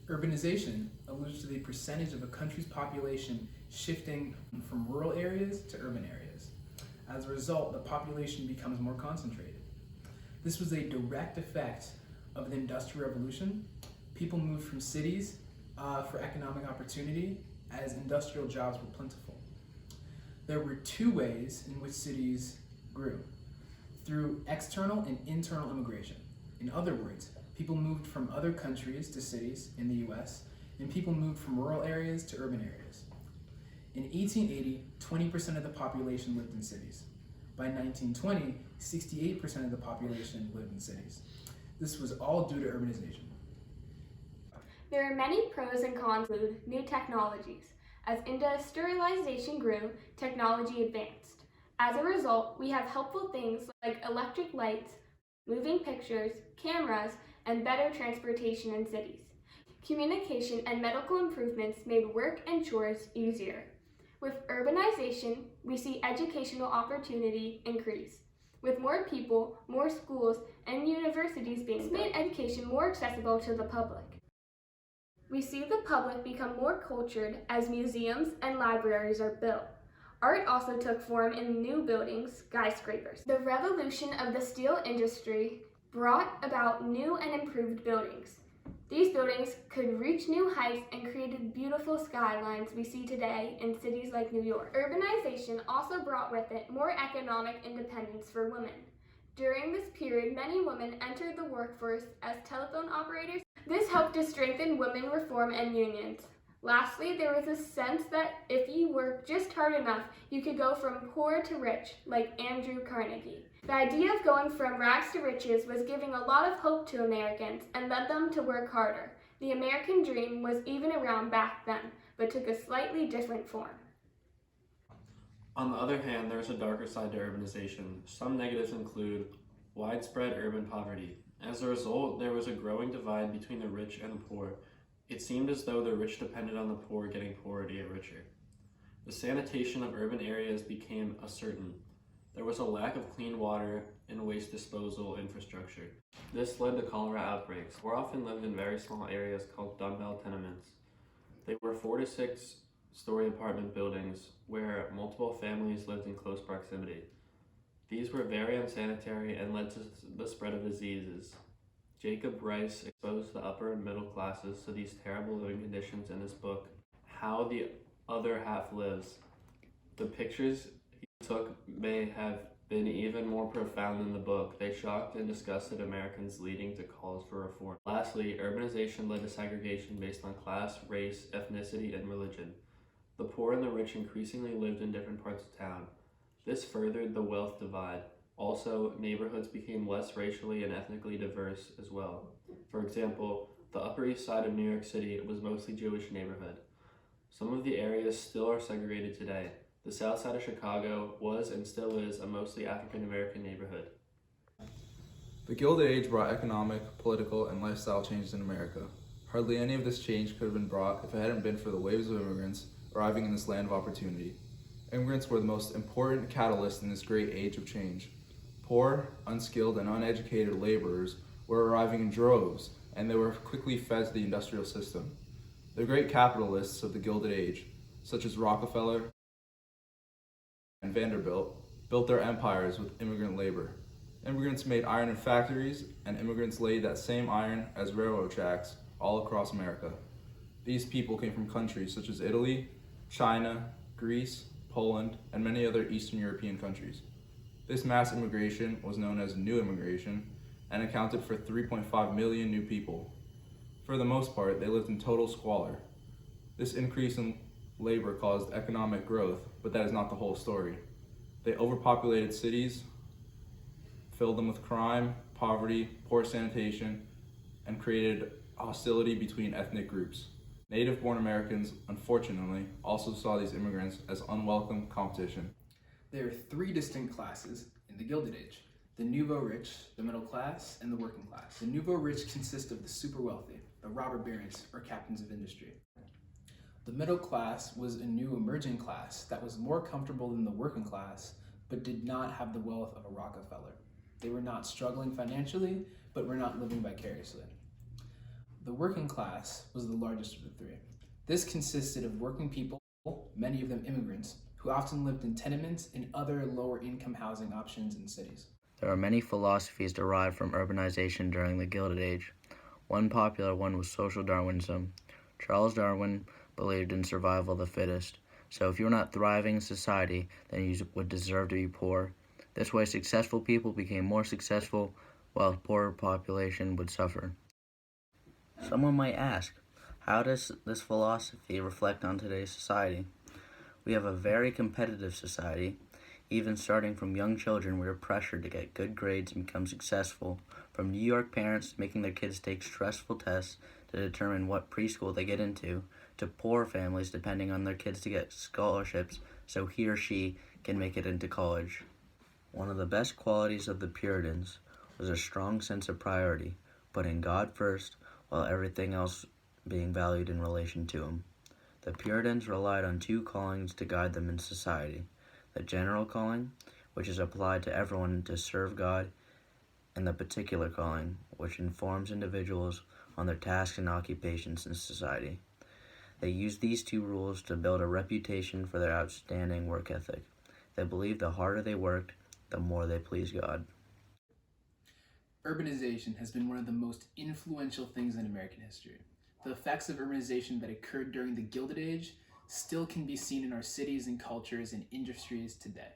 Urbanization alludes to the percentage of a country's population shifting from rural areas to urban areas. As a result, the population becomes more concentrated. This was a direct effect of the Industrial Revolution. People moved from cities for economic opportunity as industrial jobs were plentiful. There were two ways in which cities grew: through external and internal immigration. In other words, people moved from other countries to cities in the US, and people moved from rural areas to urban areas. In 1880, 20% of the population lived in cities. By 1920, 68% of the population lived in cities. This was all due to urbanization. There are many pros and cons with new technologies. As industrialization grew, technology advanced. As a result, we have helpful things like electric lights, moving pictures, cameras, and better transportation in cities. Communication and medical improvements made work and chores easier. With urbanization, we see educational opportunity increase. With more people, more schools, and universities being built, made education more accessible to the public. We see the public become more cultured as museums and libraries are built. Art also took form in new buildings, skyscrapers. The revolution of the steel industry brought about new and improved buildings. These buildings could reach new heights and created beautiful skylines we see today in cities like New York. Urbanization also brought with it more economic independence for women. During this period, many women entered the workforce as telephone operators. This helped to strengthen women reform and unions. Lastly, there was a sense that if you worked just hard enough, you could go from poor to rich, like Andrew Carnegie. The idea of going from rags to riches was giving a lot of hope to Americans and led them to work harder. The American dream was even around back then, but took a slightly different form. On the other hand, there is a darker side to urbanization. Some negatives include widespread urban poverty. As a result, there was a growing divide between the rich and the poor. It seemed as though the rich depended on the poor getting poorer to get richer. The sanitation of urban areas became uncertain. There was a lack of clean water and waste disposal infrastructure. This led to cholera outbreaks. Poor often lived in very small areas called dumbbell tenements. They were 4 to 6 story apartment buildings where multiple families lived in close proximity. These were very unsanitary and led to the spread of diseases. Jacob Rice exposed the upper and middle classes to these terrible living conditions in his book, How the Other Half Lives. The pictures he took may have been even more profound than the book. They shocked and disgusted Americans, leading to calls for reform. Lastly, urbanization led to segregation based on class, race, ethnicity, and religion. The poor and the rich increasingly lived in different parts of town. This furthered the wealth divide. Also, neighborhoods became less racially and ethnically diverse as well. For example, the Upper East Side of New York City was mostly Jewish neighborhood. Some of the areas still are segregated today. The South Side of Chicago was and still is a mostly African American neighborhood. The Gilded Age brought economic, political, and lifestyle changes in America. Hardly any of this change could have been brought if it hadn't been for the waves of immigrants arriving in this land of opportunity. Immigrants were the most important catalyst in this great age of change. Poor, unskilled, and uneducated laborers were arriving in droves, and they were quickly fed to the industrial system. The great capitalists of the Gilded Age, such as Rockefeller and Vanderbilt, built their empires with immigrant labor. Immigrants made iron in factories, and immigrants laid that same iron as railroad tracks all across America. These people came from countries such as Italy, China, Greece, Poland, and many other Eastern European countries. This mass immigration was known as new immigration and accounted for 3.5 million new people. For the most part, they lived in total squalor. This increase in labor caused economic growth, but that is not the whole story. They overpopulated cities, filled them with crime, poverty, poor sanitation, and created hostility between ethnic groups. Native-born Americans, unfortunately, also saw these immigrants as unwelcome competition. There are three distinct classes in the Gilded Age: the nouveau rich, the middle class, and the working class. The nouveau rich consist of the super wealthy, the robber barons or captains of industry. The middle class was a new emerging class that was more comfortable than the working class, but did not have the wealth of a Rockefeller. They were not struggling financially, but were not living vicariously. The working class was the largest of the three. This consisted of working people, many of them immigrants, who often lived in tenements and other lower income housing options in cities. There are many philosophies derived from urbanization during the Gilded Age. One popular one was social Darwinism. Charles Darwin believed in survival of the fittest, so if you were not thriving in society, then you would deserve to be poor. This way, successful people became more successful, while the poorer population would suffer. Someone might ask, how does this philosophy reflect on today's society? We have a very competitive society. Even starting from young children, we are pressured to get good grades and become successful. From New York parents making their kids take stressful tests to determine what preschool they get into, to poor families depending on their kids to get scholarships so he or she can make it into college. One of the best qualities of the Puritans was a strong sense of priority, putting God first while everything else being valued in relation to him. The Puritans relied on two callings to guide them in society: the general calling, which is applied to everyone to serve God, and the particular calling, which informs individuals on their tasks and occupations in society. They used these two rules to build a reputation for their outstanding work ethic. They believed the harder they worked, the more they pleased God. Urbanization has been one of the most influential things in American history. The effects of urbanization that occurred during the Gilded Age still can be seen in our cities and cultures and industries today.